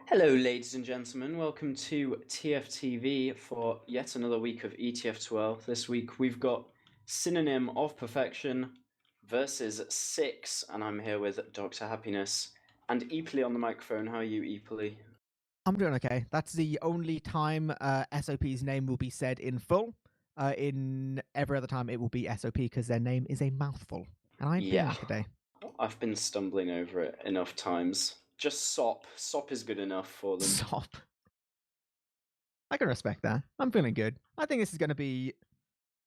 Hello, ladies and gentlemen. Welcome to TFTV for yet another week of ETF2L. This week we've got Synonym of Perfection versus 6, and I'm here with DrHappiness and eepily on the microphone. How are you, eepily? I'm doing okay. That's the only time SOP's name will be said in full. In every other time, it will be SOP because their name is a mouthful. And I'm being that today. I've been stumbling over it enough times. Just SOP. SOP is good enough for them. SOP. I can respect that. I'm feeling good. I think this is going to be...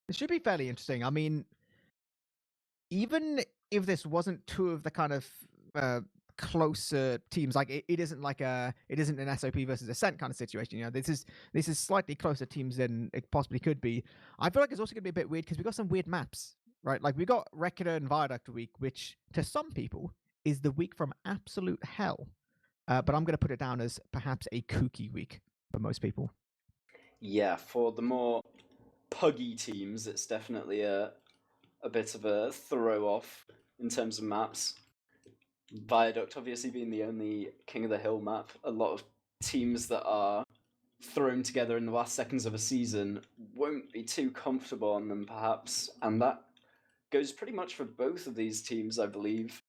It should be fairly interesting. I mean, even if this wasn't two of the kind of closer teams, like it isn't an SOP versus Ascent kind of situation. You know, this is slightly closer teams than it possibly could be. I feel like it's also going to be a bit weird because we got some weird maps, right? Like we got Reckoner and Viaduct week, which to some people is the week from absolute hell. But I'm going to put it down as perhaps a kooky week for most people. Yeah, for the more puggy teams, it's definitely a bit of a throw-off in terms of maps. Viaduct obviously being the only King of the Hill map. A lot of teams that are thrown together in the last seconds of a season won't be too comfortable on them, perhaps. And that goes pretty much for both of these teams, I believe.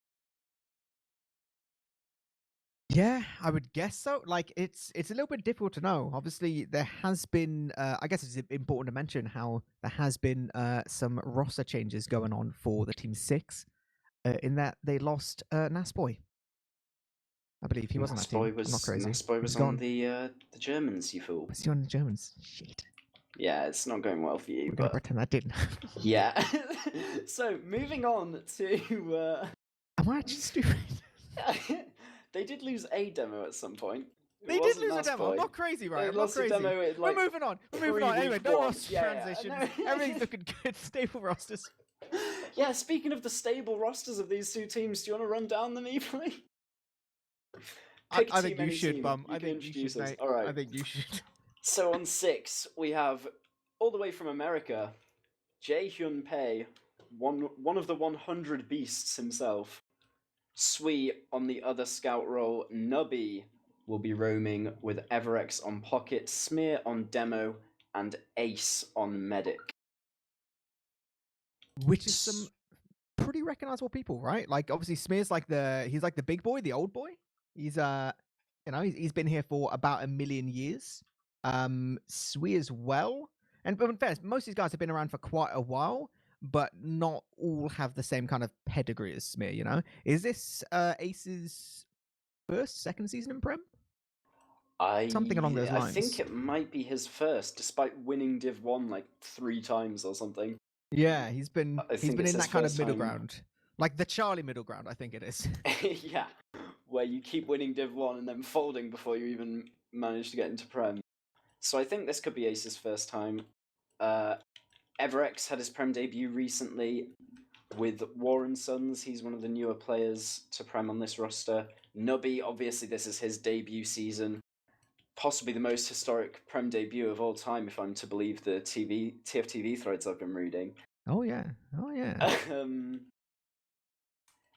Yeah, I would guess so. Like it's a little bit difficult to know. Obviously, there has been. I guess it's important to mention how there has been some roster changes going on for the Team 6. In that they lost Nasboy. I believe he wasn't that team. I'm not crazy. Nasboy was on the Germans, you fool. Was he on the Germans? Shit. Yeah, it's not going well for you. We're gonna pretend that didn't. Yeah. So moving on to. Am I actually stupid? They did lose a demo at some point. They did lose a demo. I'm not crazy, right? I'm not crazy. We're moving on. Anyway, no roster transitions. No. Everything's looking good. Stable rosters. Yeah, speaking of the stable rosters of these two teams, do you want to run down them, eepily? I think you should, Bum. I think you should, mate. All right. I think you should. So on 6, we have, all the way from America, Jae Hyun Pei, one of the 100 beasts himself. Sui on the other scout role. Nubby will be roaming with Everex on pocket, Smear on demo, and Ace on medic. Which is some pretty recognizable people, right? Like obviously Smear's he's like the big boy, the old boy. He's he's been here for about 1 million years. Sui as well. And but in fairness, most of these guys have been around for quite a while, but not all have the same kind of pedigree as Smear, you know? Is this Ace's second season in Prem? Something along those lines. I think it might be his first, despite winning Div 1 like 3 times or something. Yeah, he's been in that kind of middle ground. Like the Charlie middle ground, I think it is. Yeah, where you keep winning Div 1 and then folding before you even manage to get into Prem. So I think this could be Ace's first time. Everex had his Prem debut recently with Warren Sons. He's one of the newer players to Prem on this roster. Nubby, obviously this is his debut season. Possibly the most historic Prem debut of all time, if I'm to believe the TFTV threads I've been reading. Oh yeah.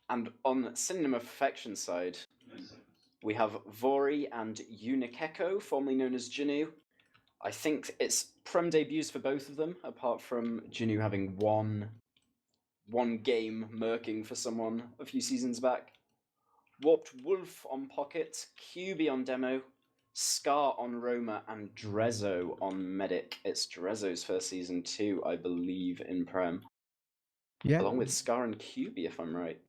And on Synonym of Perfection side, we have Vori and Unikeko, formerly known as Jinu. I think it's Prem debuts for both of them, apart from Jinu having one game murking for someone a few seasons back. Warped Wolf on pocket, QB on demo, Scar on Roma, and Drezzo on medic. It's Drezzo's first season too, I believe, in Prem. Yeah. Along with Scar and QB, if I'm right.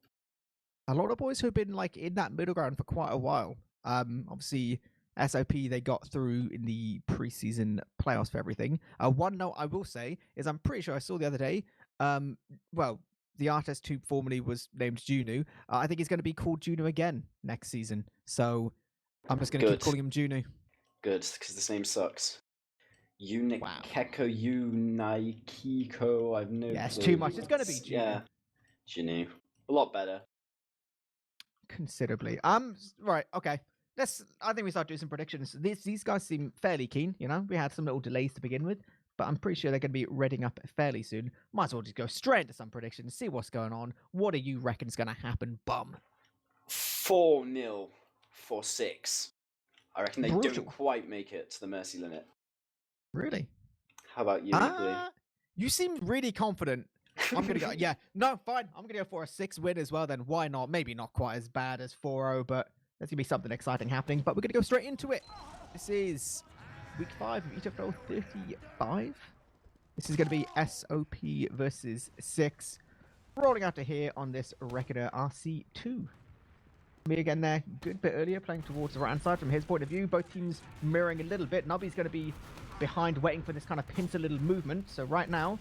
A lot of boys who have been like in that middle ground for quite a while. Obviously SOP they got through in the preseason playoffs for everything. One note I will say is I'm pretty sure I saw the other day. The artist who formerly was named Junu, I think he's going to be called Junu again next season. So I'm just going to keep calling him Junu. Good, because this name sucks. Unikeko, Unaikiko, I've no clue. Yeah, it's too much. It's going to be Junu. Yeah, Junu. A lot better. Considerably. Right, okay. I think we start doing some predictions. These guys seem fairly keen, you know? We had some little delays to begin with, but I'm pretty sure they're going to be readying up fairly soon. Might as well just go straight into some predictions, see what's going on. What do you reckon is going to happen, Bum? 4-0 for 6. I reckon they Brutal. don't quite make it to the mercy limit. Really? How about you, eepily? You seem really confident. I'm gonna go. Yeah, no, fine. I'm gonna go for a 6 win as well. Then why not? Maybe not quite as bad as 4-0, but there's gonna be something exciting happening. But we're gonna go straight into it. This is week 5 of ETF2L 35. This is gonna be SOP versus 6. Rolling out to here on this Reckoner RC2. Me again there, good bit earlier, playing towards the right-hand side from his point of view. Both teams mirroring a little bit. Nubby's going to be behind, waiting for this kind of pincer little movement. So right now,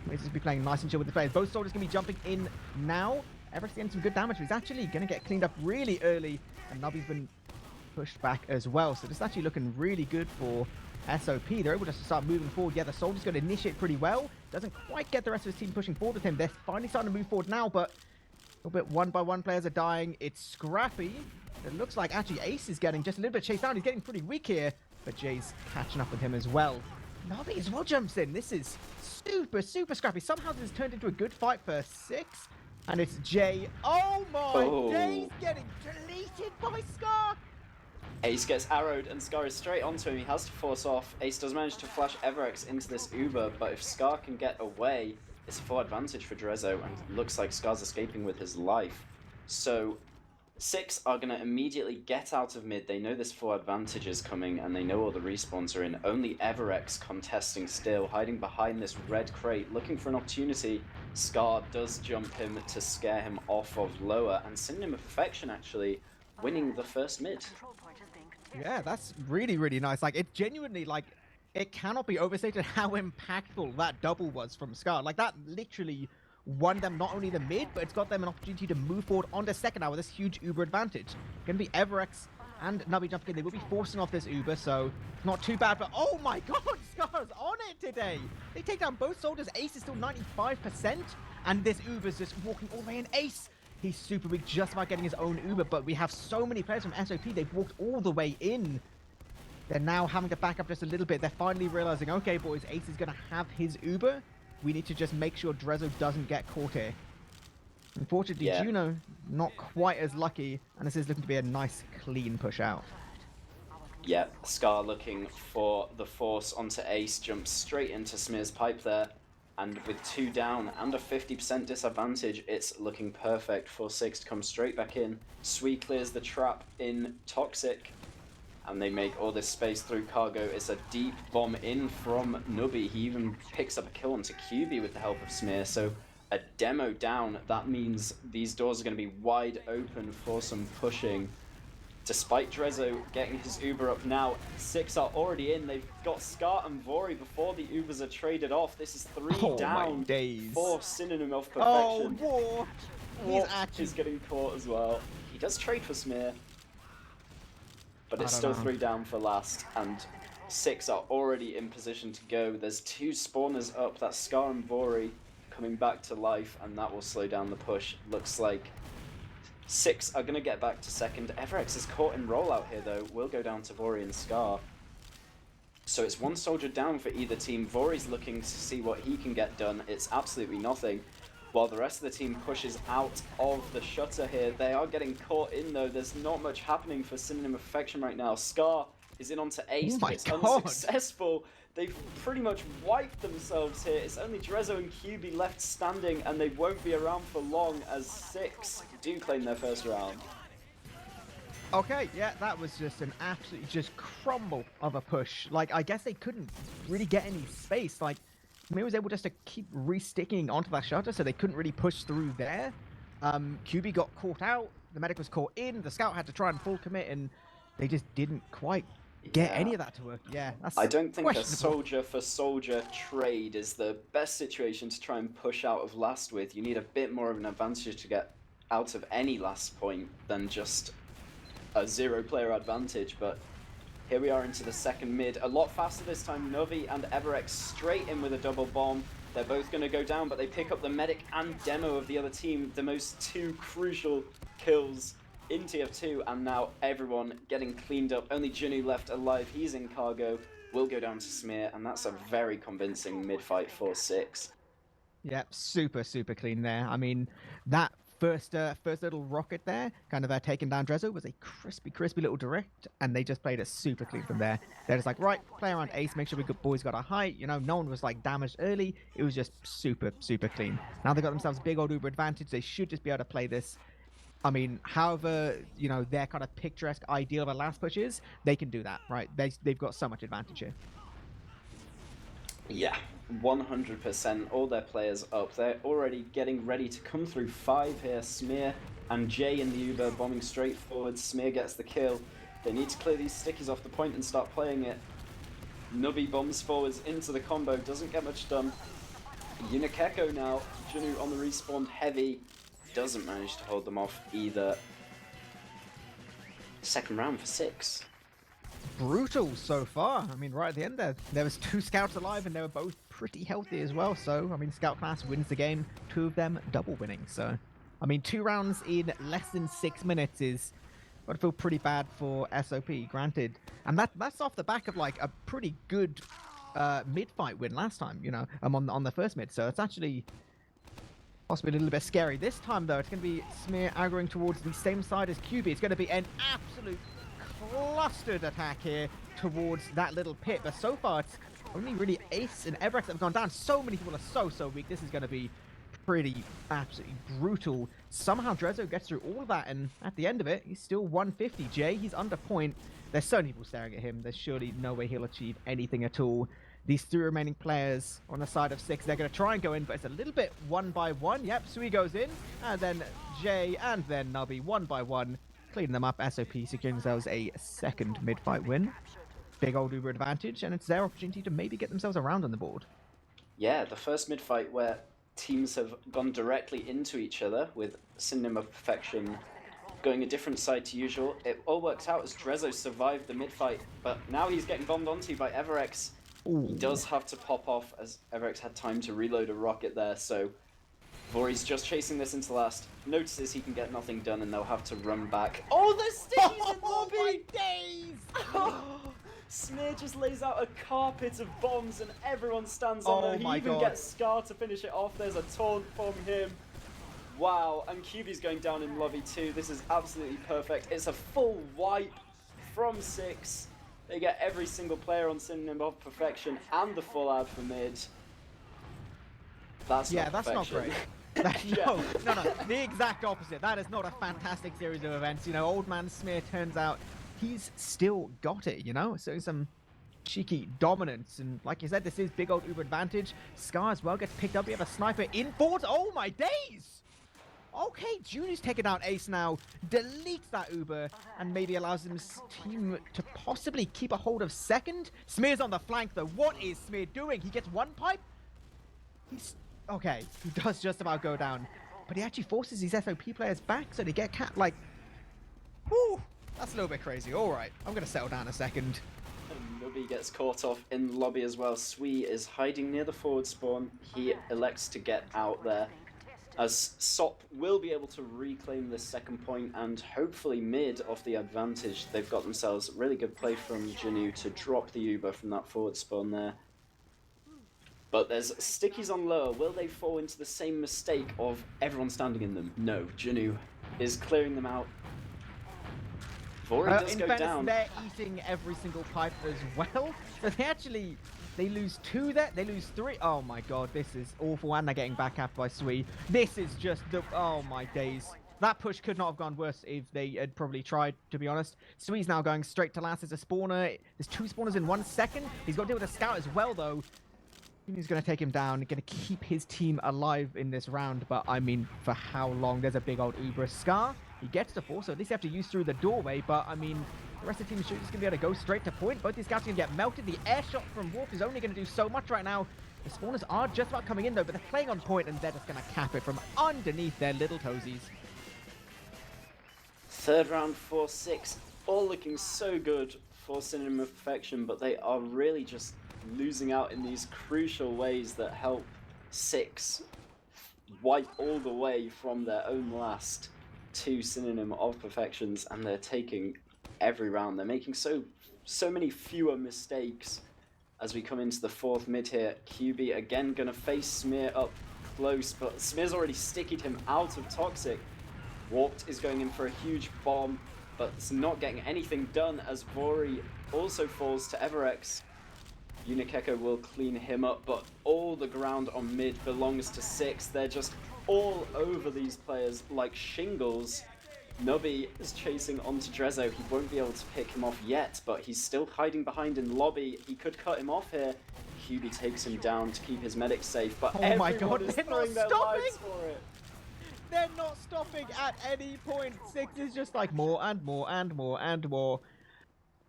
he's just be playing nice and chill with the players. Both soldiers going to be jumping in now. Everett's getting some good damage, but he's actually going to get cleaned up really early. And Nubby's been pushed back as well. So this is actually looking really good for SOP. They're able to start moving forward. Yeah, the soldier's going to initiate pretty well. Doesn't quite get the rest of his team pushing forward with him. They're finally starting to move forward now, but a little bit one by one players are dying. It's scrappy. It looks like actually Ace is getting just a little bit chased down. He's getting pretty weak here, but Jay's catching up with him as well. Nubby as well jumps in. This is super, super scrappy. Somehow this has turned into a good fight for 6. And it's Jay. Oh my days, getting deleted by Scar. Ace gets arrowed and Scar is straight onto him. He has to force off. Ace does manage to flash Everex into this Uber, but if Scar can get away, it's a full advantage for Drezzo, and it looks like Scar's escaping with his life. So 6 are going to immediately get out of mid. They know this full advantage is coming, and they know all the respawns are in. Only Everex contesting still, hiding behind this red crate, looking for an opportunity. Scar does jump him to scare him off of lower, and Synonym of Perfection actually winning the first mid. Yeah, that's really, really nice. Like, it genuinely, like, it cannot be overstated how impactful that double was from Scar. Like, that literally won them not only the mid, but it's got them an opportunity to move forward on the second hour with this huge Uber advantage. Gonna be Everex and Nubby jumping in. They will be forcing off this Uber, so not too bad. But oh my god, Scar's on it today. They take down both soldiers. Ace is still 95%, and this Uber's just walking all the way in. Ace, he's super weak, just about getting his own Uber, but we have so many players from SOP. They've walked all the way in. They're now having to back up just a little bit. They're finally realizing, okay, boys, Ace is going to have his Uber. We need to just make sure Drezzo doesn't get caught here. Unfortunately, Yeah. Juno not quite as lucky, and this is looking to be a nice, clean push out. Yeah, Scar looking for the force onto Ace, jumps straight into Smear's pipe there, and with 2 down and a 50% disadvantage, it's looking perfect for 6 to come straight back in. Sui clears the trap in Toxic, and they make all this space through cargo. It's a deep bomb in from Nubby. He even picks up a kill onto QB with the help of Smear, so a demo down. That means these doors are going to be wide open for some pushing. Despite Drezzo getting his Uber up now, 6 are already in. They've got Scar and Vori before the Ubers are traded off. This is 3 down for Synonym of Perfection. Oh, War! He's getting caught as well. He does trade for Smear, but it's still 3 down for last, and 6 are already in position to go. There's 2 spawners up. That's Scar and Vori coming back to life, and that will slow down the push. Looks like 6 are going to get back to second. Everex is caught in rollout here, though. Will go down to Vori and Scar. So it's 1 soldier down for either team. Vori's looking to see what he can get done. It's absolutely nothing. While the rest of the team pushes out of the shutter here. They are getting caught in, though. There's not much happening for Synonym of Perfection right now. Scar is in onto Ace, but it's unsuccessful. They've pretty much wiped themselves here. It's only Drezzo and QB left standing, and they won't be around for long as 6 do claim their first round. Okay, yeah, that was just an absolutely just crumble of a push. Like, I guess they couldn't really get any space. Like, Mir was able just to keep re-sticking onto that shutter, so they couldn't really push through there. QB got caught out, the medic was caught in, the scout had to try and full commit, and they just didn't quite get any of that to work. Yeah, that's I don't think a soldier for soldier trade is the best situation to try and push out of last with. You need a bit more of an advantage to get out of any last point than just a 0-player advantage, but here we are into the second mid. A lot faster this time. Novi and Everex straight in with a double bomb. They're both going to go down, but they pick up the medic and demo of the other team. The most 2 crucial kills in TF2, and now everyone getting cleaned up. Only Junu left alive. He's in cargo. Will go down to Smear, and that's a very convincing mid-fight for 6. Yeah, super, super clean there. I mean, that first little rocket there, kind of taking down Drezzo, was a crispy little direct, and they just played it super clean from there. They're just like, right, play around ace, make sure we got boys got a height. You know, no one was like damaged early. It was just super clean. Now they got themselves a big old uber advantage. They should just be able to play this. I mean, however, you know, their kind of picturesque ideal of a last push is, they can do that, right? They've got so much advantage here. Yeah, 100%. All their players up. They're already getting ready to come through 5 here. Smear and Jay in the Uber bombing straight forward. Smear gets the kill. They need to clear these stickies off the point and start playing it. Nubby bombs forwards into the combo. Doesn't get much done. Unikeko now. Junu on the respawn heavy. Doesn't manage to hold them off either. Second round for 6. Brutal so far. I mean, right at the end there was 2 scouts alive, and they were both pretty healthy as well. So, I mean, scout class wins the game. 2 of them double winning. So, I mean, 2 rounds in less than 6 minutes is would feel pretty bad for SOP, granted. And that's off the back of like a pretty good mid-fight win last time, you know, on the first mid. So it's actually possibly a little bit scary. This time, though, it's going to be Smear aggroing towards the same side as QB. It's going to be an absolute clustered attack here towards that little pit. But so far, it's only really Ace and Everex that have gone down. So many people are so weak. This is going to be pretty absolutely brutal. Somehow Drezzo gets through all of that, and at the end of it, he's still 150. Jay, he's under point. There's so many people staring at him. There's surely no way he'll achieve anything at all. These 3 remaining players on the side of 6, they're going to try and go in, but it's a little bit one by one. Yep, Sui goes in, and then Jay, and then Nubby, one by one, cleaning them up. SOP securing themselves a second mid-fight win. Big old Uber advantage, and it's their opportunity to maybe get themselves a round on the board. Yeah, the first mid-fight where teams have gone directly into each other, with Synonym of Perfection going a different side to usual. It all works out as Drezzo survived the mid-fight, but now he's getting bombed onto by Everex. Ooh. He does have to pop off, as Everex had time to reload a rocket there, so Vori's just chasing this into last. Notices he can get nothing done, and they'll have to run back. Oh, the stickies in lobby! My days! Smear just lays out a carpet of bombs, and everyone stands on there. He even gets Scar to finish it off. There's a taunt from him. Wow, and QB's going down in lobby too. This is absolutely perfect. It's a full wipe from 6. They get every single player on Synonym of Perfection and the full ad for mid. That's not great. No, the exact opposite. That is not a fantastic series of events. You know, old man Smear turns out he's still got it, you know? So some cheeky dominance. And like you said, this is big old Uber advantage. Scar as well gets picked up. We have a sniper in forward. Oh my days! Okay, Junior's taking out Ace now, deletes that Uber, and maybe allows his team to possibly keep a hold of second. Smear's on the flank, though. What is Smear doing? He gets one pipe? He's... okay, he does just about go down. But he actually forces these SOP players back, so they get capped, like... whew, that's a little bit crazy. All right, I'm going to settle down a second. And Nubby gets caught off in the lobby as well. Sui is hiding near the forward spawn. He elects to get out there, as SOP will be able to reclaim this second point, and hopefully mid off the advantage. They've got themselves a really good play from Janu to drop the Uber from that forward spawn there. But there's stickies on lower. Will they fall into the same mistake of everyone standing in them? No, Janu is clearing them out. Vori does go down. They're eating every single pipe as well. So they lose 2 there. They lose 3. Oh my god, this is awful. And they're getting back half by Sui. This is just the... oh my days. That push could not have gone worse if they had probably tried, to be honest. Sui's now going straight to last as a spawner. There's 2 spawners in 1 second. He's got to deal with a scout as well, though. He's going to take him down, going to keep his team alive in this round, but I mean, for how long? There's a big old Uber Scar. He gets to 4, so at least they have to use through the doorway, but I mean, the rest of the team is just going to be able to go straight to point. Both these scouts are going to get melted. The air shot from Wolf is only going to do so much right now. The spawners are just about coming in, though, but they're playing on point, and they're just going to cap it from underneath their little toesies. Third round 4-6, all looking so good for Synonym of Perfection, but they are really just losing out in these crucial ways that help 6 wipe all the way from their own last 2 Synonym of Perfections, and they're taking every round. They're making so many fewer mistakes as we come into the 4th mid here. QB again gonna face Smear up close, but Smear's already stickied him out of Toxic. Warped is going in for a huge bomb, but it's not getting anything done as Vori also falls to Everex. Unikeko will clean him up, but all the ground on mid belongs to Six. They're just all over these players like shingles. Nubby is chasing onto Drezzo. He won't be able to pick him off yet, but he's still hiding behind in lobby. He could cut him off here. Hubie takes him down to keep his medic safe, but Oh my everyone God, is they're not throwing their stopping! lives for it. They're not stopping at any point. Six is just like more and more and more and more.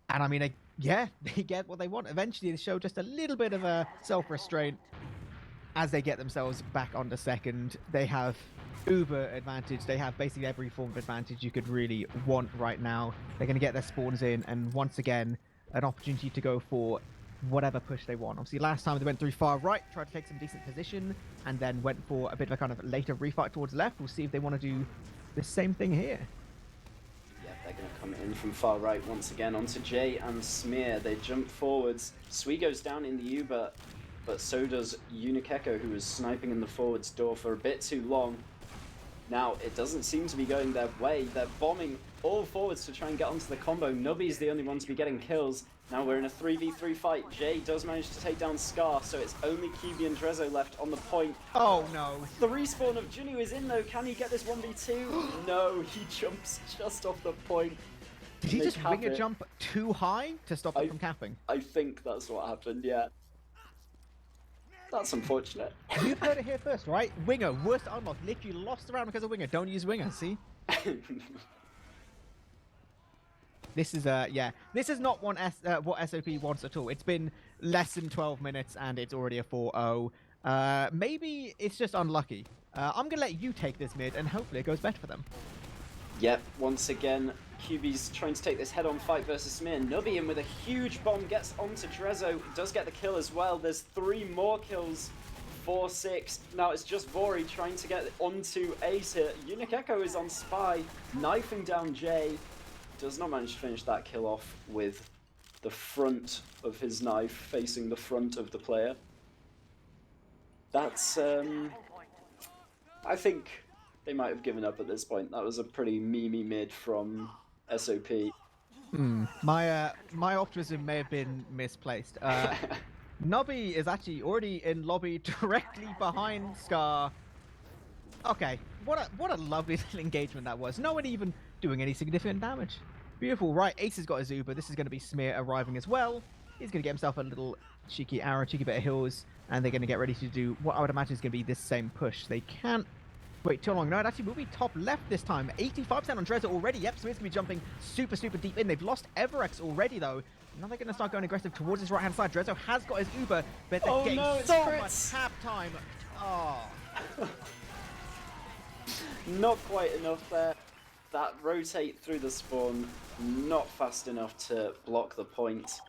And I mean, they get what they want. Eventually, they show just a little bit of a self-restraint as they get themselves back onto second. They have uber advantage. They have basically every form of advantage you could really want right now. They're going to get their spawns in, and once again, an opportunity to go for whatever push they want. Obviously, last time they went through far right, tried to take some decent position, and then went for a bit of a kind of later refight towards left. We'll see if they want to do the same thing here. Yeah, they're going to come in from far right once again onto Jay and Smear. They jump forwards. Sui goes down in the Uber, but so does Unikeko, who was sniping in the forwards door for a bit too long. Now, it doesn't seem to be going their way. They're bombing all forwards to try and get onto the combo. Nubby's the only one to be getting kills. Now we're in a 3v3 fight. Jay does manage to take down Scar, so it's only QB and Drezzo left on the point. Oh no. The respawn of Jinu is in though. Can he get this 1v2? No, he jumps just off the point. Did he just wing a jump too high to stop it from capping? I think that's what happened, yeah. That's unfortunate. You've heard it here first, right? Winger, worst unlock. Literally lost the round because of Winger. Don't use Winger, see? This is this is not what SOP wants at all. It's been less than 12 minutes and it's already a 4-0. Maybe it's just unlucky. I'm gonna let you take this mid and hopefully it goes better for them. Yep, once again, QB's trying to take this head-on fight versus Smear. Nubby in with a huge bomb, gets onto Drezzo, does get the kill as well. There's 3 more kills for 6. Now it's just Vori trying to get onto Ace here. Unikeko is on Spy, knifing down Jay. Does not manage to finish that kill off with the front of his knife facing the front of the player. That's, I think they might have given up at this point. That was a pretty memey mid from SOP. My optimism may have been misplaced. Nubby is actually already in lobby directly behind Scar. Okay, what a lovely little engagement that was. No one even doing any significant damage. Beautiful. Right, Ace has got his Uber. This is going to be Smear arriving as well. He's going to get himself a little cheeky arrow, cheeky bit of hills, and they're going to get ready to do what I would imagine is going to be this same push. They can't wait too long. No, it actually will be top left this time. 85% on Drezzo already. Yep, Smear's going to be jumping super, super deep in. They've lost Everex already, though. Now they're going to start going aggressive towards his right-hand side. Drezzo has got his Uber, but they're getting so much tap time. Oh. Not quite enough there. That rotate through the spawn, not fast enough to block the point.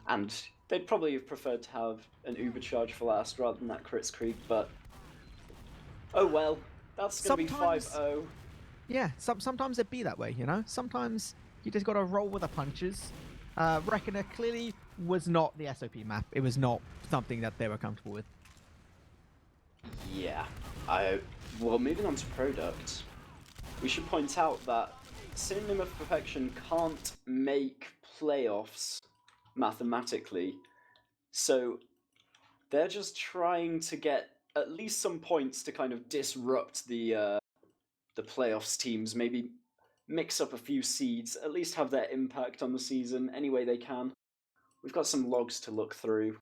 And they'd probably have preferred to have an Uber charge for last rather than that Crits Creek, but oh well. That's going to be 5-0. Yeah, sometimes it'd be that way, you know? Sometimes you just got to roll with the punches. Reckoner clearly was not the SOP map. It was not something that they were comfortable with. Yeah. Well, moving on to Product, we should point out that Synonym of Perfection can't make playoffs mathematically, so they're just trying to get at least some points to kind of disrupt the playoffs teams, maybe mix up a few seeds, at least have their impact on the season any way they can. We've got some logs to look through.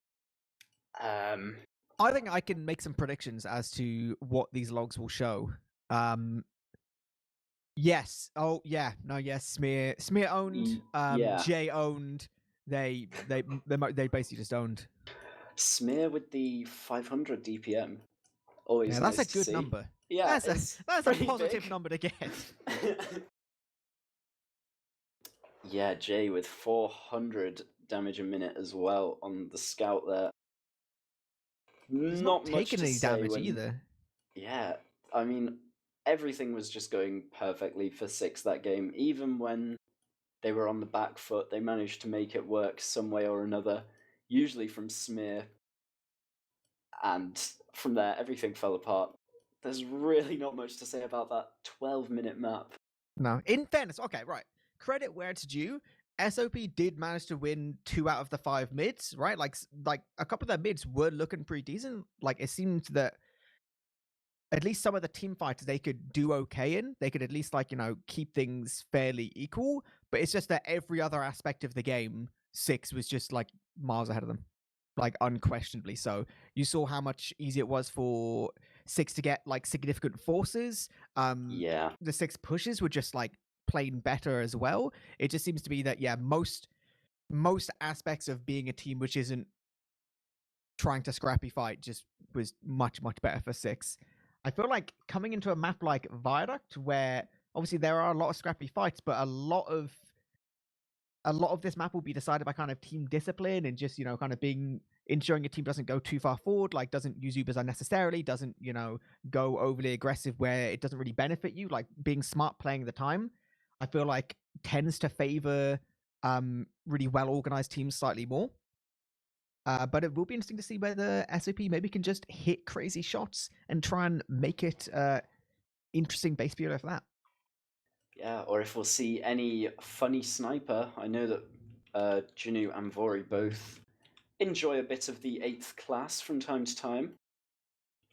I think I can make some predictions as to what these logs will show. Yes. Oh, yeah. No, yes. Smear owned. Yeah. Jay owned. They basically just owned. Smear with the 500 DPM. Always yeah, nice that's a to good see. number. Yeah, that's a positive big number to get. Yeah, Jay with 400 damage a minute as well on the scout there. He's not not much taking to any say damage when... either. Yeah, I mean, everything was just going perfectly for 6 that game. Even when they were on the back foot, they managed to make it work some way or another, usually from Smear. And from there, everything fell apart. There's really not much to say about that 12-minute map. No. In fairness, okay, right. Credit where it's due. SOP did manage to win 2 out of the 5 mids, right? Like a couple of their mids were looking pretty decent. Like it seemed that at least some of the team fighters they could do okay in. They could at least keep things fairly equal. But it's just that every other aspect of the game, 6 was just like miles ahead of them. Like unquestionably so. You saw how much easier it was for 6 to get like significant forces. Yeah. The 6 pushes were just like plain better as well. It just seems to be that most aspects of being a team which isn't trying to scrappy fight just was much better for 6. I feel like coming into a map like Viaduct, where obviously there are a lot of scrappy fights, but a lot of this map will be decided by kind of team discipline and just kind of ensuring your team doesn't go too far forward, like doesn't use Ubers unnecessarily, doesn't go overly aggressive where it doesn't really benefit you, like being smart playing the time. I feel like tends to favor really well organized teams slightly more. But it will be interesting to see whether SOP maybe can just hit crazy shots and try and make it interesting base builder for that. Yeah, or if we'll see any funny sniper. I know that Janu and Vori both enjoy a bit of the 8th class from time to time.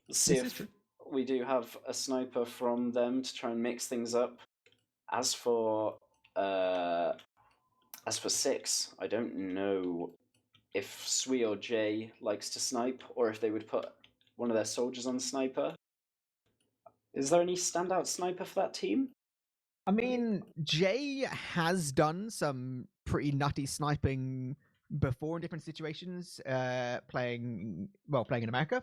Let's see if we do have a sniper from them to try and mix things up. As for 6, I don't know if Sui or Jay likes to snipe, or if they would put one of their soldiers on sniper. Is there any standout sniper for that team? I mean, Jay has done some pretty nutty sniping before in different situations, playing in America.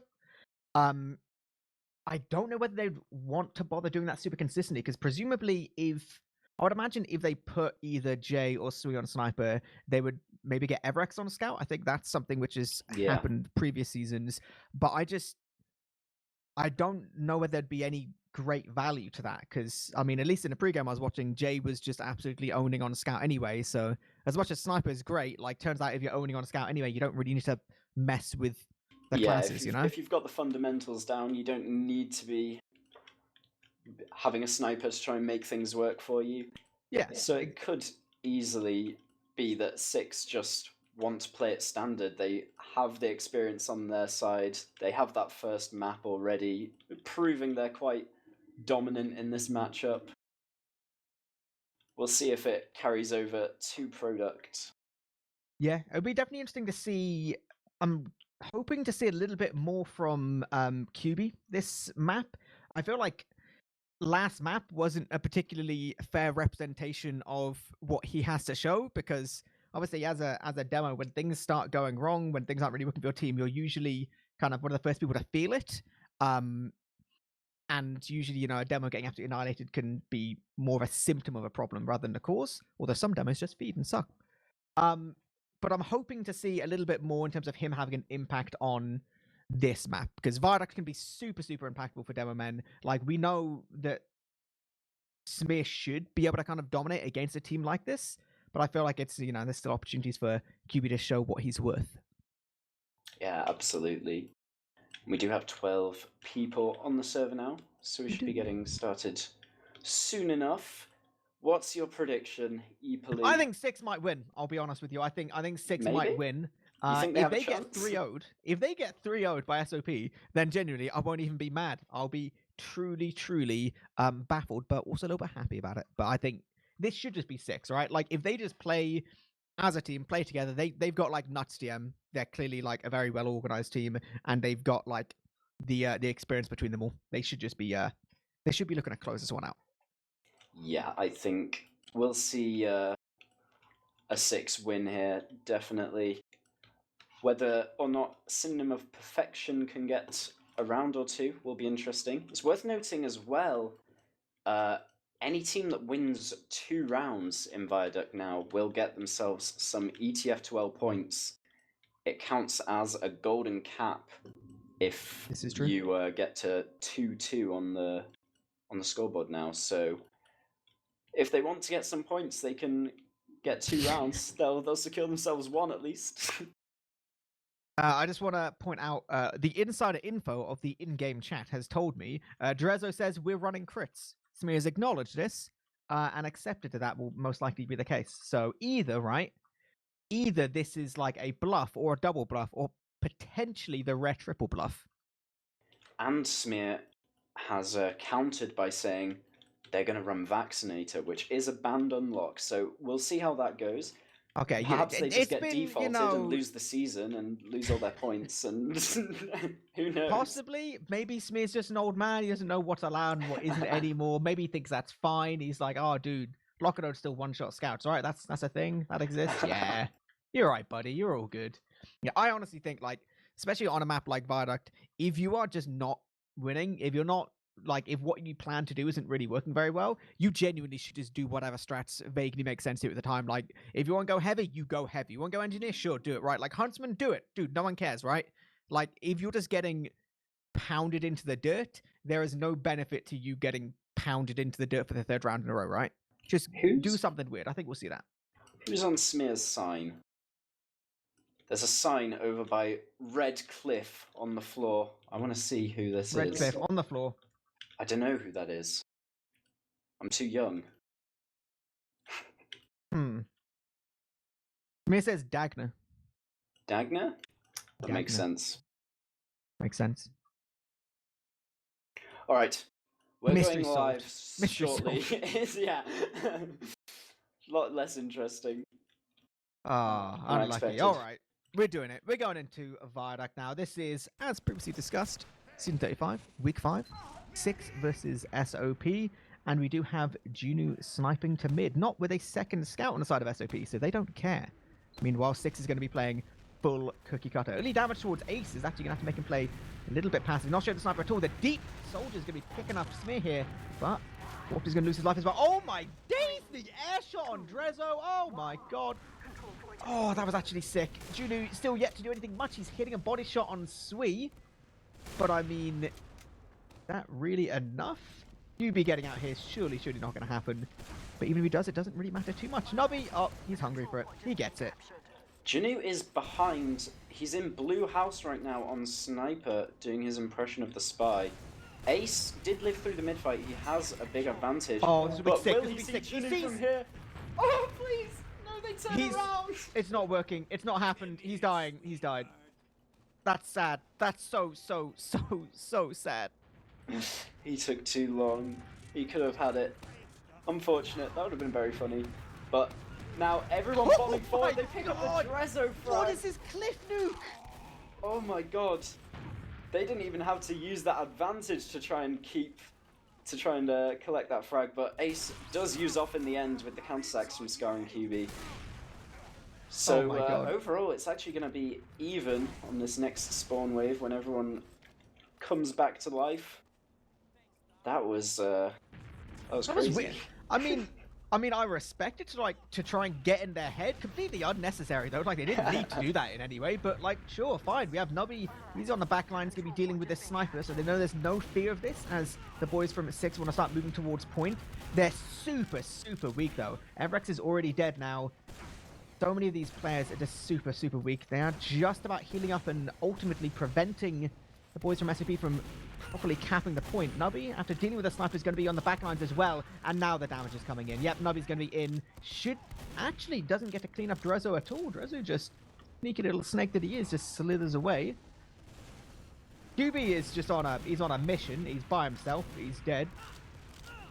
I don't know whether they'd want to bother doing that super consistently, because presumably I would imagine if they put either Jay or Sui on sniper, they would maybe get Everex on scout. I think that's something which has happened previous seasons, but I don't know whether there'd be any great value to that, because I mean, at least in the pregame I was watching, Jay was just absolutely owning on scout anyway. So as much as sniper is great, like turns out if you're owning on scout anyway, you don't really need to mess with the classes. If you've got the fundamentals down, you don't need to be having a sniper to try and make things work for you. Yeah. So it could easily be that 6 just want to play it standard. They have the experience on their side. They have that first map already, proving they're quite dominant in this matchup. We'll see if it carries over to product. Yeah, it'll be definitely interesting to see. I'm hoping to see a little bit more from QB this map. I feel like last map wasn't a particularly fair representation of what he has to show, because obviously as a demo, when things start going wrong, when things aren't really working for your team, you're usually kind of one of the first people to feel it. And usually, a demo getting absolutely annihilated can be more of a symptom of a problem rather than a cause, although some demos just feed and suck. But I'm hoping to see a little bit more in terms of him having an impact on this map, because Viaduct can be super impactful for demo men. Like, we know that Smear should be able to kind of dominate against a team like this, but I feel like it's there's still opportunities for QB to show what he's worth. Yeah, absolutely. We do have 12 people on the server now, so we should be getting started soon enough. What's your prediction, eepily? I think 6 might win. I'll be honest with you. I think 6 might win. You think they if have they a chance? get 3-0'd, if they get 3-0'd by SOP, then genuinely I won't even be mad. I'll be truly baffled, but also a little bit happy about it. But I think this should just be 6, right? Like, if they just play as a team, play together, they've got like nuts DM. They're clearly like a very well organized team, and they've got like the experience between them all. They should just be looking to close this one out. Yeah, I think we'll see a 6 win here, definitely. Whether or not Synonym of Perfection can get a round or 2 will be interesting. It's worth noting as well, any team that wins 2 rounds in Viaduct now will get themselves some ETF2L points. It counts as a golden cap if you get to 2-2 on the scoreboard now. So if they want to get some points, they can get 2 rounds. They'll secure themselves 1 at least. I just want to point out the insider info of the in-game chat has told me Drezzo says we're running crits. Smear has acknowledged this and accepted that will most likely be the case. So either this is like a bluff or a double bluff or potentially the rare triple bluff. And Smear has countered by saying they're going to run Vaccinator, which is a banned unlock. So we'll see how that goes. Okay, Perhaps they just get been, defaulted and lose the season and lose all their points, and who knows? Possibly, maybe Smear's just an old man. He doesn't know what's allowed and what isn't anymore. Maybe he thinks that's fine. He's like, oh, dude, Lockernode's still one-shot scouts. All right, that's a thing that exists. Yeah, you're right, buddy. You're all good. Yeah, I honestly think, like, especially on a map like Viaduct, if you are just not winning, if you're not like, if what you plan to do isn't really working very well, you genuinely should just do whatever strats vaguely make sense to you at the time. Like, if you want to go heavy, you go heavy. You want to go engineer, sure, do it, right? Like, Huntsman, do it. Dude, no one cares, right? Like, if you're just getting pounded into the dirt, there is no benefit to you getting pounded into the dirt for the third round in a row, right? Just do something weird. I think we'll see that. Who's on Smear's sign? There's a sign over by Red Cliff on the floor. I want to see who this Red is. Cliff on the floor. I don't know who that is. I'm too young. Mir says Dagner. Dagner? That makes sense. Makes sense. All right. We're Mystery going live shortly. Yeah. A lot less interesting. Unlucky. All right. We're doing it. We're going into a Viaduct now. This is, as previously discussed, Season 35, Week 5. 6 versus SOP, and we do have Junu sniping to mid, not with a second scout on the side of SOP, so they don't care. Meanwhile, 6 is going to be playing full cookie cutter. Early damage towards Ace is actually going to have to make him play a little bit passive. Not sure the sniper at all. The deep soldier is going to be picking up Smear here, but Warp is going to lose his life as well. Oh my days! The air shot on Drezzo! Oh my god! Oh, that was actually sick. Junu still yet to do anything much. He's hitting a body shot on Sui, but I mean, that really enough? QB getting out here surely not going to happen. But even if he does, it doesn't really matter too much. Nobby, oh, he's hungry for it. He gets it. Junu is behind. He's in blue house right now on Sniper, doing his impression of the spy. Ace did live through the mid-fight. He has a big advantage. Oh, this will be sick. Will he see Junu from here? Oh, please! No, they turn around! It's not working. It's not happened. He's dying. He's died. That's sad. That's so sad. He took too long. He could have had it. Unfortunate. That would have been very funny. But now everyone bombing forward. They pick up the Drezzo frag. What is this cliff nuke? Oh my god. They didn't even have to use that advantage to try and collect that frag. But Ace does use off in the end with the counter-sacks from Scar and QB. So overall, it's actually going to be even on this next spawn wave when everyone comes back to life. That was crazy. Weird. I mean, I respect it to try and get in their head. Completely unnecessary though. Like, they didn't need to do that in any way. But like, sure, fine. We have Nubby. He's on the back line. He's gonna be dealing with this sniper, so they know there's no fear of this. As the boys from 6 want to start moving towards point. They're super weak though. Evrex is already dead now. So many of these players are just super weak. They are just about healing up and ultimately preventing the boys from SOP from properly capping the point. Nubby, after dealing with the sniper, is going to be on the back lines as well. And now the damage is coming in. Yep, Nubby's going to be in. Actually doesn't get to clean up Drezzo at all. Drezzo just, sneaky little snake that he is, just slithers away. QB is just he's on a mission. He's by himself. He's dead.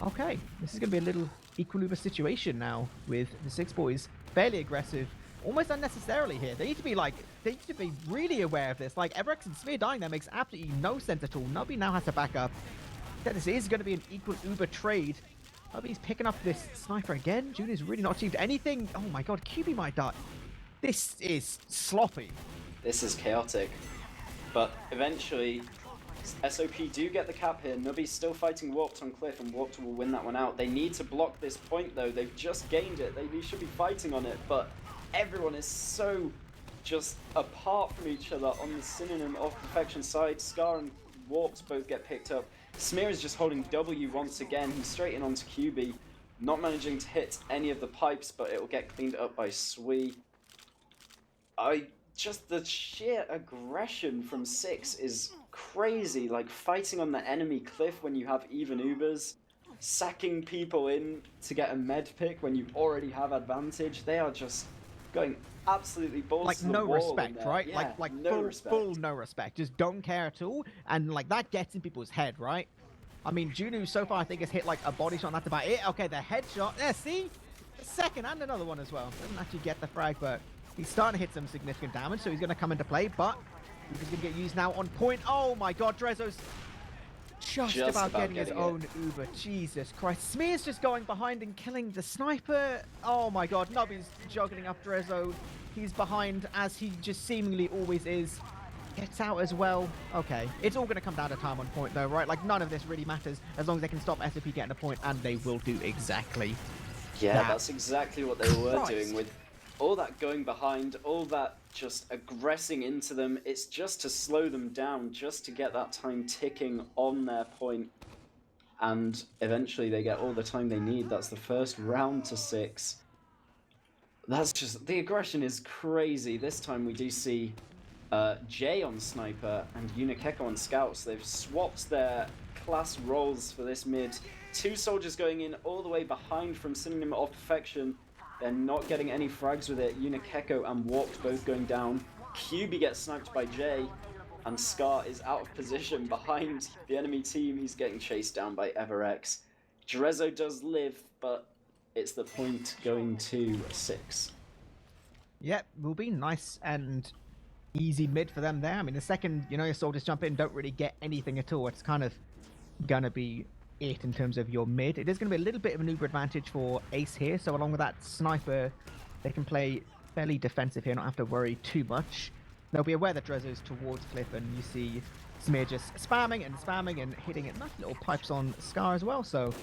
Okay, this is going to be a little equilibrium situation now with the 6 boys. Fairly aggressive. Almost unnecessarily here. They need to be really aware of this. Like, Evrex and Smear dying there makes absolutely no sense at all. Nubby now has to back up. This is going to be an equal uber trade. Nubby's picking up this sniper again. Junu's really not achieved anything. Oh my god, QB might die. This is sloppy. This is chaotic. But eventually, SOP do get the cap here. Nubby's still fighting Warped on Cliff, and Warped will win that one out. They need to block this point, though. They've just gained it. They should be fighting on it, but everyone is so just apart from each other on the synonym of perfection side. Scar and Warped both get picked up. Smear is just holding W once again. He's straight in onto QB, not managing to hit any of the pipes, but it will get cleaned up by Sui. I just the sheer aggression from 6 is crazy. Like, fighting on the enemy cliff when you have even Ubers, sacking people in to get a med pick when you already have advantage. They are just going absolutely balls Like to the no wall in respect, there. right? Yeah, Like no full, respect. full no respect. Just don't care at all, and like that gets in people's head, right? I mean, Juno so far I think has hit like a body shot. And that's about it. Okay, the headshot. Yeah, see, the second and another one as well. Doesn't actually get the frag, but he's starting to hit some significant damage, so he's going to come into play. But he's going to get used now on point. Oh my God, DrHappiness just about getting his own Uber. Jesus Christ. Smear's just going behind and killing the sniper. Oh my God. Nubby's juggling up DrHappiness. He's behind, as he just seemingly always is. Gets out as well. Okay. It's all going to come down to time on point, though, right? Like, none of this really matters as long as they can stop SOP getting a point, and they will do exactly that. That's exactly what they were doing with all that going behind, all that just aggressing into them. It's just to slow them down, just to get that time ticking on their point. And eventually they get all the time they need. That's the first round to 6. That's just... the aggression is crazy. This time we do see Jay on Sniper and Unikeko on Scouts. They've swapped their class roles for this mid. 2 soldiers going in all the way behind from Synonym of Perfection. They're not getting any frags with it. Unikeko and Warped both going down. QB gets sniped by Jay, and Scar is out of position behind the enemy team. He's getting chased down by EverX. DrHappiness does live, but it's the point going to 6. Yep, will be nice and easy mid for them there. I mean, the second, your soldiers jump in, don't really get anything at all. It's kind of gonna be it in terms of your mid. It is going to be a little bit of an Uber advantage for Ace here, so along with that sniper, they can play fairly defensive here, not have to worry too much. They'll be aware that DrHappiness towards Cliff, and you see Smear just spamming and hitting it. Nice little pipes on Scar as well, so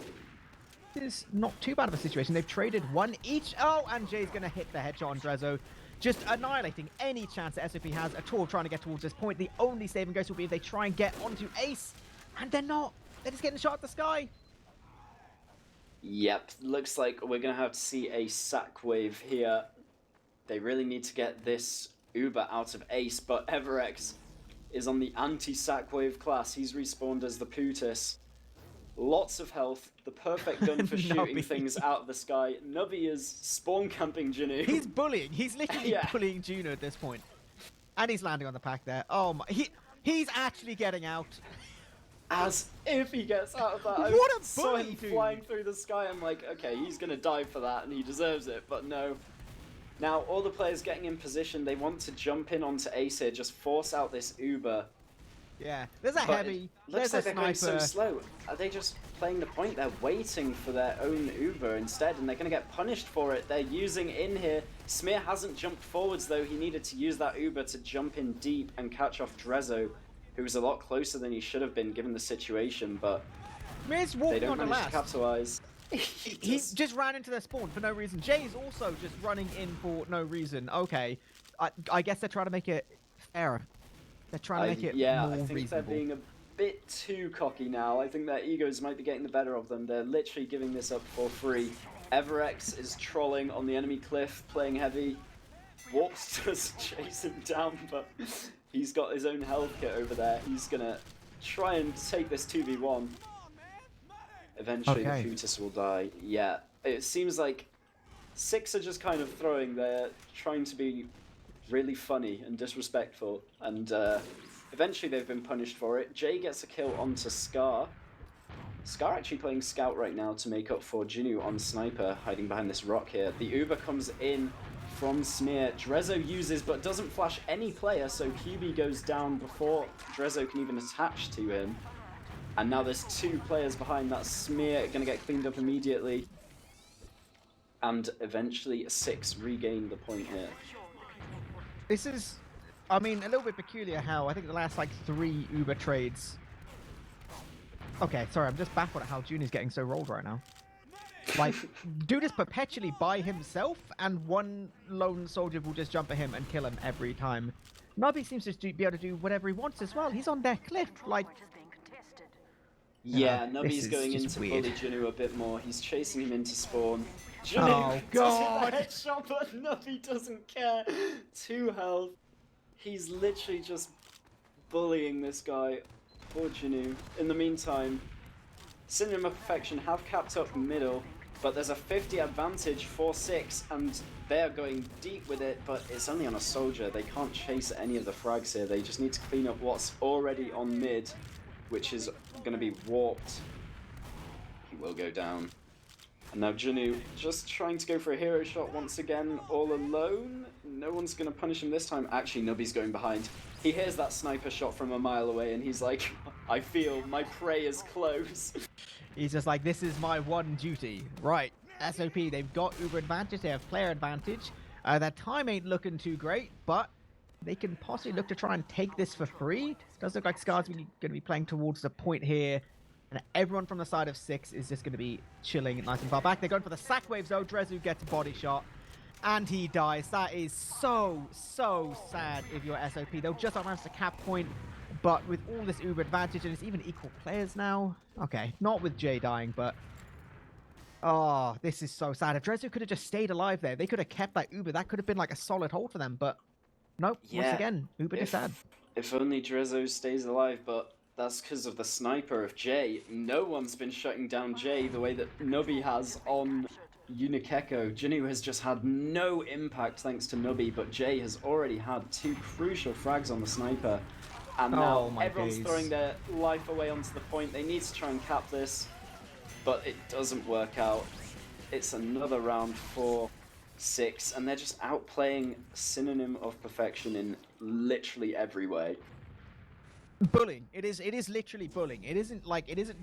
it is not too bad of a situation. They've traded one each. Oh, and Jay's going to hit the headshot on DrHappiness, just annihilating any chance that SOP has at all trying to get towards this point. The only saving grace will be if they try and get onto Ace, and they're not. They're just getting shot at the sky. Yep, looks like we're going to have to see a sack wave here. They really need to get this Uber out of Ace, but EverX is on the anti-sack wave class. He's respawned as the Putis. Lots of health, the perfect gun for shooting things out of the sky. Nubby is spawn camping Juno. He's bullying. He's literally bullying Juno at this point. And he's landing on the pack there. Oh my, he's actually getting out. As if he gets out of that. What a saw him bully, dude. flying through the sky. I'm like, okay, he's gonna die for that, and he deserves it. But no. Now all the players getting in position. They want to jump in onto Ace here, just force out this Uber. Yeah, there's a heavy. Looks there's like a they're sniper. going so slow. Are they just playing the point? They're waiting for their own Uber instead, and they're going to get punished for it. They're using in here. Smear hasn't jumped forwards though. He needed to use that Uber to jump in deep and catch off DrHappiness, who was a lot closer than he should have been given the situation, but Smear's they walking don't on the manage last. to capitalize. He just ran into their spawn for no reason. Jay's also just running in for no reason. Okay, I guess they're trying to make it fairer. They're trying to make it more I think reasonable. they're being a bit too cocky now. I think their egos might be getting the better of them. They're literally giving this up for free. EverX is trolling on the enemy cliff, playing heavy. Warps just chase him down, but he's got his own health kit over there. He's gonna try and take this 2v1. Eventually the Putis will die. Yeah, it seems like 6 are just kind of throwing. They're trying to be really funny and disrespectful, and eventually they've been punished for it. Jay gets a kill onto Scar. Scar actually playing Scout right now to make up for Jinu on Sniper, hiding behind this rock here. The Uber comes in from Smear. DrHappiness uses but doesn't flash any player, so QB goes down before DrHappiness can even attach to him. And now there's 2 players behind that. Smear gonna get cleaned up immediately. And eventually 6 regain the point here. This is, I mean, a little bit peculiar how I think the last like 3 Uber trades. Okay, sorry, I'm just baffled at how Junior's getting so rolled right now. Like, dude is perpetually by himself, and one lone soldier will just jump at him and kill him every time. Nubby seems to be able to do whatever he wants as well. He's on their cliff, like. Yeah, Nubby's going in to bully Jinu a bit more. He's chasing him into spawn. Jinu Oh, God. does the headshot, but Nubby doesn't care. 2 health. He's literally just bullying this guy. Poor Jinu. In the meantime, Synonym of Perfection have capped up middle, but there's a 50 advantage for 6, and they're going deep with it, but it's only on a soldier. They can't chase any of the frags here. They just need to clean up what's already on mid, which is going to be warped. He will go down. And now Jinu just trying to go for a hero shot once again, all alone. No one's going to punish him this time. Actually, Nubby's going behind. He hears that sniper shot from a mile away, and he's like, I feel my prey is close. He's just like, this is my one duty. Right, SOP, they've got uber advantage, they have player advantage. Their time ain't looking too great, but they can possibly look to try and take this for free. Does look like Scar's going to be playing towards the point here. And everyone from the side of 6 is just going to be chilling nice and far back. They're going for the sack waves though. Drezu gets a body shot. And he dies. That is so sad if you're SOP. They'll just advance the cap point. But with all this uber advantage, and it's even equal players now. Okay, not with Jay dying, but... Oh, this is so sad. If Drezu could have just stayed alive there, they could have kept that uber. That could have been like a solid hold for them, but... Nope, once again, uber is sad. If only Drezu stays alive, but that's because of the sniper of Jay. No one's been shutting down Jay the way that Nubby has on Unikeko. Jinu has just had no impact thanks to Nubby, but Jay has already had 2 crucial frags on the sniper. And now everyone's throwing their life away onto the point. They need to try and cap this, but it doesn't work out. It's another round for 6, and they're just outplaying Synonym of Perfection in literally every way. Bullying. It is literally bullying. It isn't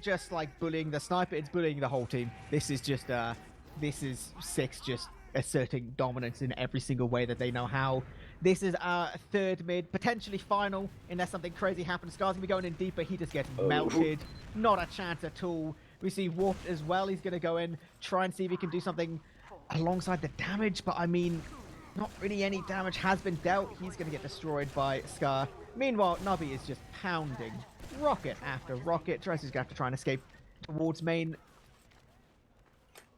just like bullying the sniper, it's bullying the whole team. This is just this is 6 just asserting dominance in every single way that they know how. This is our 3rd mid, potentially final, unless something crazy happens. Scar's gonna be going in deeper, he just gets melted. Not a chance at all. We see Warped as well, he's gonna go in, try and see if he can do something alongside the damage, but I mean, not really any damage has been dealt. He's gonna get destroyed by Scar. Meanwhile, Nubby is just pounding rocket after rocket. Drezu's gonna have to try and escape towards main.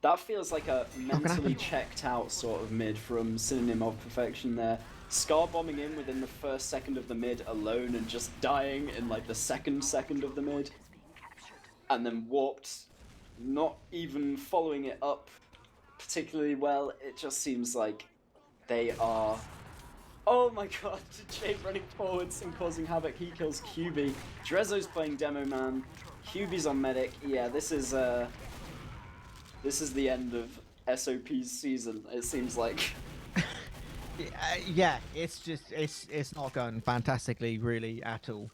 That feels like a mentally checked out sort of mid from Synonym of Perfection there. Scar bombing in within the first second of the mid alone and just dying in like the second of the mid. And then Warped not even following it up particularly well. It just seems like they are... Oh my god, Jade running forwards and causing havoc. He kills QB. Drezo's playing Demo Man. QB's on Medic. Yeah, this is the end of SOP's season, it seems like. Yeah, it's just, it's not going fantastically, really, at all.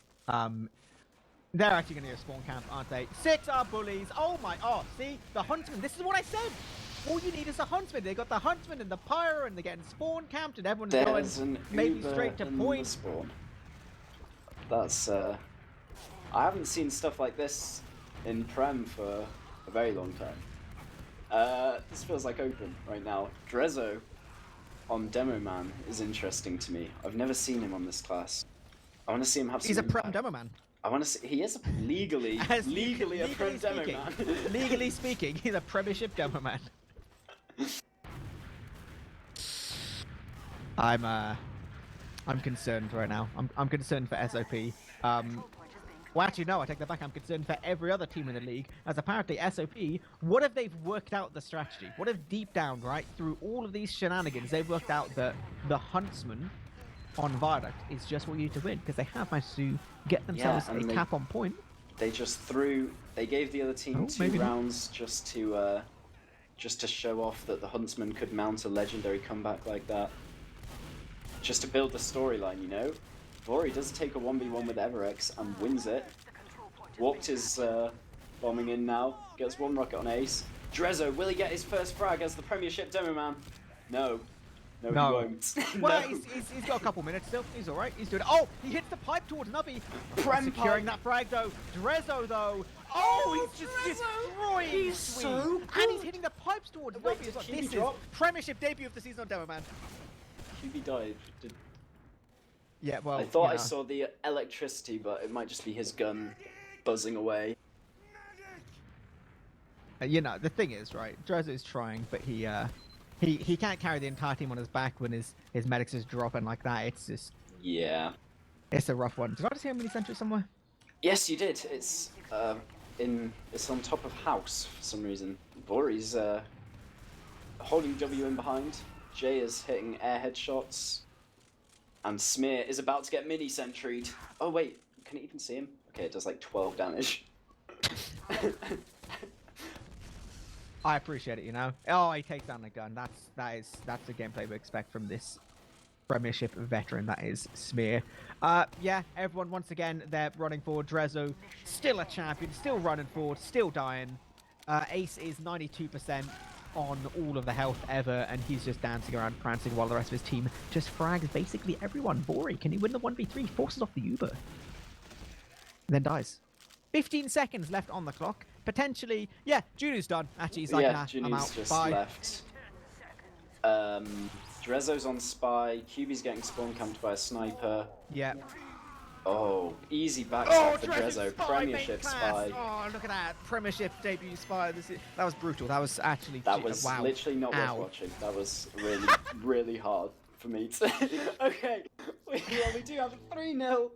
They're actually going to go spawn camp, aren't they? 6 are bullies. Oh, see? The Huntsman. This is what I said. All you need is a Huntsman. They got the Huntsman and the Pyro, and they're getting spawn camped, and everyone's going maybe straight to point. Spawn. That's, I haven't seen stuff like this in Prem for a very long time. This feels like open right now. Drezo on Demo Man is interesting to me. I've never seen him on this class. I want to see him have some impact. He's a Prem Demo Man. I want to see... He is legally a Prem Demo Man. Legally speaking, he's a Premiership Demo Man. I'm concerned right now. I'm concerned for SOP. Well, actually, no, I take that back. I'm concerned for every other team in the league, as apparently SOP, what if they've worked out the strategy? What if deep down, right, through all of these shenanigans, they've worked out that the Huntsman on Viaduct is just what you need to win, because they have managed to get themselves a cap on point. They gave the other team 2 rounds just to show off that the Huntsman could mount a legendary comeback like that. Just to build the storyline, you know? Vori does take a 1v1 with Everex and wins it. Warped is bombing in now, gets 1 rocket on Ace. Drezo, will he get his first frag as the Premiership Demo Man? No. No, he won't. Well, he's got a couple minutes still. He's alright. He's doing it. Oh, he hits the pipe towards Nubby. Securing that frag though. Drezo though. Oh, he's just destroying. He's so good. And he's hitting the pipes towards Nubby. This is Premiership debut of the season on Demo Man. QB died. Yeah, well, I thought I saw the electricity, but it might just be his gun buzzing away. You know, the thing is, right, Drezo is trying, but he can't carry the entire team on his back when his medics is dropping like that. It's just Yeah. It's a rough one. Did I just hear a mini sentry somewhere? Yes, you did. It's on top of house for some reason. Vori's holding W in behind. Jay is hitting airhead shots. And Smear is about to get mini sentried. Oh wait, can it even see him? Okay, it does like 12 damage. I appreciate it, you know. Oh, he takes down the gun. That's the gameplay we expect from this Premiership veteran. That is Smear. Yeah, everyone once again they're running forward. Drezzo still a champion, still running forward, still dying. Ace is 92% on all of the health ever, and he's just dancing around, prancing while the rest of his team just frags basically everyone. Vori, can he win the 1v3? Forces off the Uber, and then dies. 15 seconds left on the clock. Potentially, yeah, Junu's done. Actually, he's like, yeah, nah, Junu's I'm out. just Bye. left. Drezzo's on spy. QB's getting spawn camped by a sniper. Yeah. Oh, easy backstab for Drezzo's Drezzo. Premiership spy. Oh, look at that. Premiership debut spy. That was brutal. That was actually... That was wow. literally not worth watching. That was really, really hard for me to... Okay, we do have a 3-0,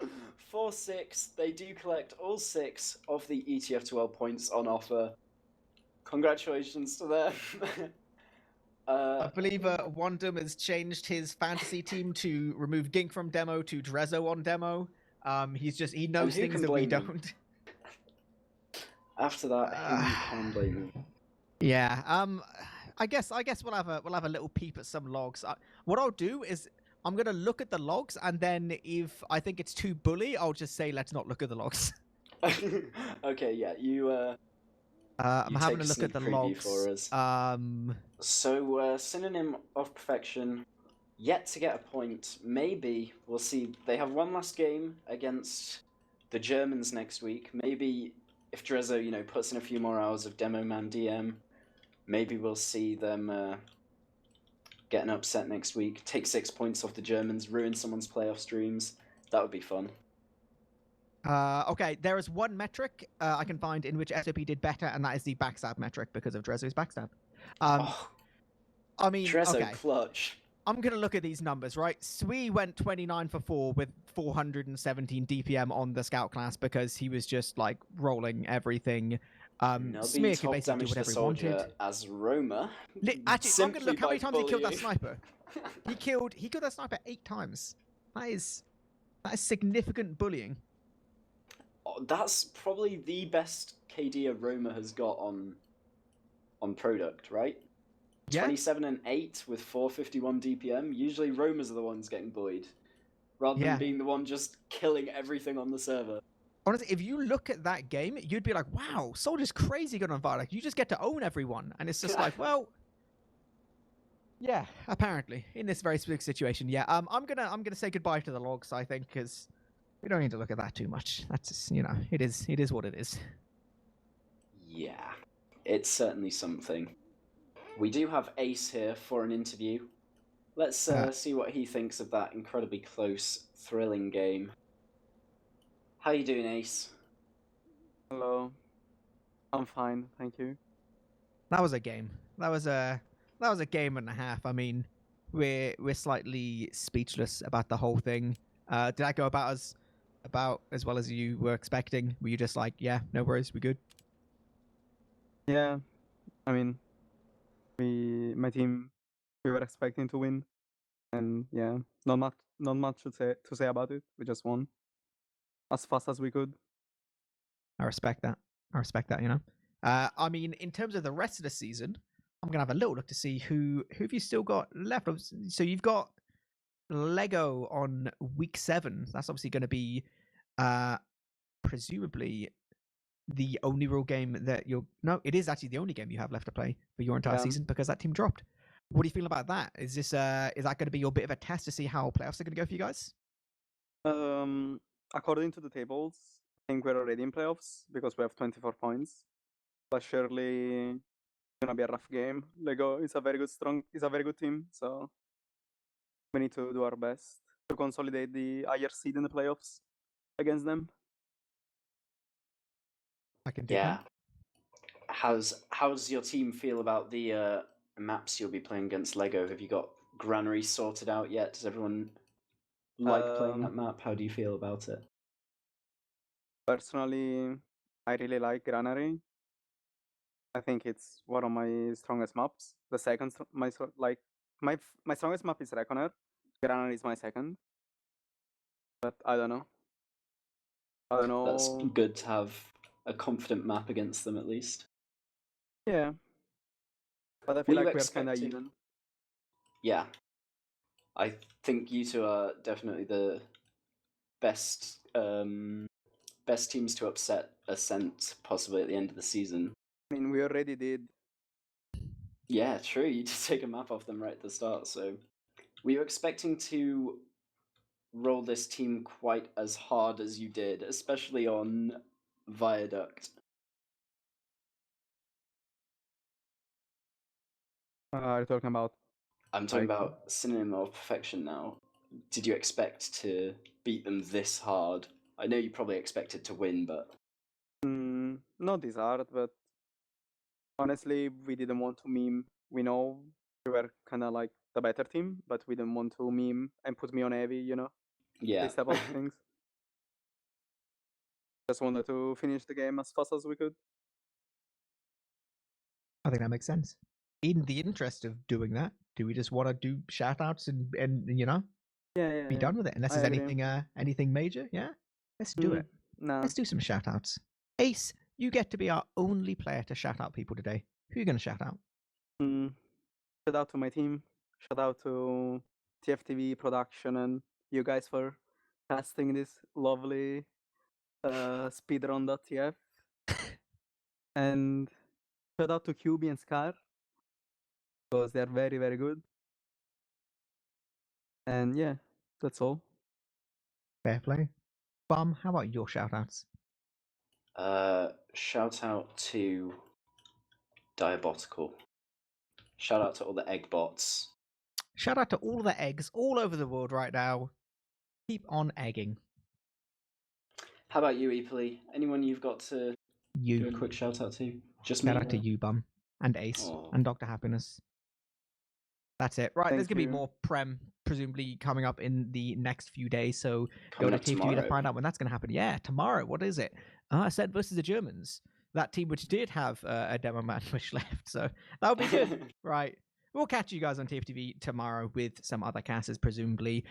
4-6. They do collect all 6 of the ETF2L points on offer. Congratulations to them. I believe Wandum has changed his fantasy team to remove Gink from demo to Drezzo on demo. He knows things that we don't. After that, who can blame him? Yeah. I guess we'll have a little peep at some logs. What I'll do is I'm gonna look at the logs, and then if I think it's too bully, I'll just say let's not look at the logs. Okay. Yeah. You. I'm having a look at the logs. For us. So synonym of perfection, yet to get a point. Maybe we'll see. They have one last game against the Germans next week. Maybe if Drezzo, puts in a few more hours of demo man DM, maybe we'll see them get an upset next week. Take 6 points off the Germans, ruin someone's playoff streams. That would be fun. Okay, there is one metric I can find in which SOP did better, and that is the backstab metric because of Drezzo's backstab. I mean, Drezzo okay. clutch. I'm going to look at these numbers, right? Sui went 29 for 4 with 417 DPM on the scout class because he was just, like, rolling everything. Smear can basically do whatever he wanted. As Roma. Actually, I'm going to look how many times he killed that sniper. He killed that sniper 8 times. That is significant bullying. That's probably the best KD a Roma has got on product, right? Yeah. 27 and 8 with 451 DPM. Usually Romas are the ones getting bullied, rather than being the one just killing everything on the server. Honestly, if you look at that game, you'd be like, wow, Soldier's crazy good on Viaduct. You just get to own everyone. And it's just like, well, yeah, apparently. In this very specific situation, yeah. I'm gonna say goodbye to the logs, I think, because we don't need to look at that too much. That's just, it is what it is. Yeah, it's certainly something. We do have Ace here for an interview. Let's see what he thinks of that incredibly close, thrilling game. How you doing, Ace? Hello. I'm fine, thank you. That was a game. That was a game and a half. I mean, we're slightly speechless about the whole thing. Did that go about as well as you were expecting? Were you just like, yeah, no worries, we good? Yeah, I mean, my team, we were expecting to win, and yeah, not much to say about it. We just won as fast as we could. I respect that. I mean, in terms of the rest of the season, I'm gonna have a little look to see who have you still got left. So you've got Lego on week 7. That's obviously going to be presumably the only real game that no, it is actually the only game you have left to play for your entire season because that team dropped. What do you feel about that? Is that going to be your bit of a test to see how playoffs are going to go for you guys? According to the tables, I think we're already in playoffs because we have 24 points. But surely it's gonna be a rough game. Lego is a very good team, so we need to do our best to consolidate the higher seed in the playoffs against them. I can do that. How's your team feel about the maps you'll be playing against Lego? Have you got Granary sorted out yet? Does everyone like playing that map? How do you feel about it? Personally, I really like Granary. I think it's one of my strongest maps. The second, my strongest map is Reckoner. Granary is my second. But I don't know. I don't know. That's good to have a confident map against them at least. Yeah. But I Were feel you like we're kind of expecting- even. Yeah. I think you two are definitely the best best teams to upset Ascent possibly at the end of the season. I mean, we already did. Yeah, true. You did take a map off them right at the start. So, were you expecting to roll this team quite as hard as you did, especially on Viaduct? You're talking about. I'm talking Like- about Synonym of Perfection now. Did you expect to beat them this hard? I know you probably expected to win, but Not this hard, but honestly, we didn't want to meme. We know we were kind of like the better team, but we didn't want to meme and put me on heavy, yeah. these type of things. Just wanted to finish the game as fast as we could. I think that makes sense. In the interest of doing that, do we just want to do shout outs and Yeah. be done with it? Unless I there's agree. anything major, yeah? Let's do it. Nah. Let's do some shout outs. Ace, you get to be our only player to shout out people today. Who are you going to shout out? Shout out to my team. Shout out to TFTV production and you guys for casting this lovely speedrun.tf. And shout out to QB and Scar because they're very, very good. And yeah, that's all. Fair play. Bum, how about your shout outs? Shout out to Diabotical. Shout out to all the egg bots. Shout out to all the eggs all over the world right now. Keep on egging. How about you, eepily? Anyone you've got to give a You. quick shout out to? Just Shout me? out to you, Bum. And Ace. Aw. And Dr.Happiness. That's it. Right, there's Thank going to be you. more Prem, presumably coming up in the next few days. So go Coming to up TFTV to tomorrow. find out when that's going to happen. Yeah, tomorrow. What is it? Ascent versus the Germans. That team which did have a demo man which left. So that'll be good. Right. We'll catch you guys on TFTV tomorrow with some other casters, presumably.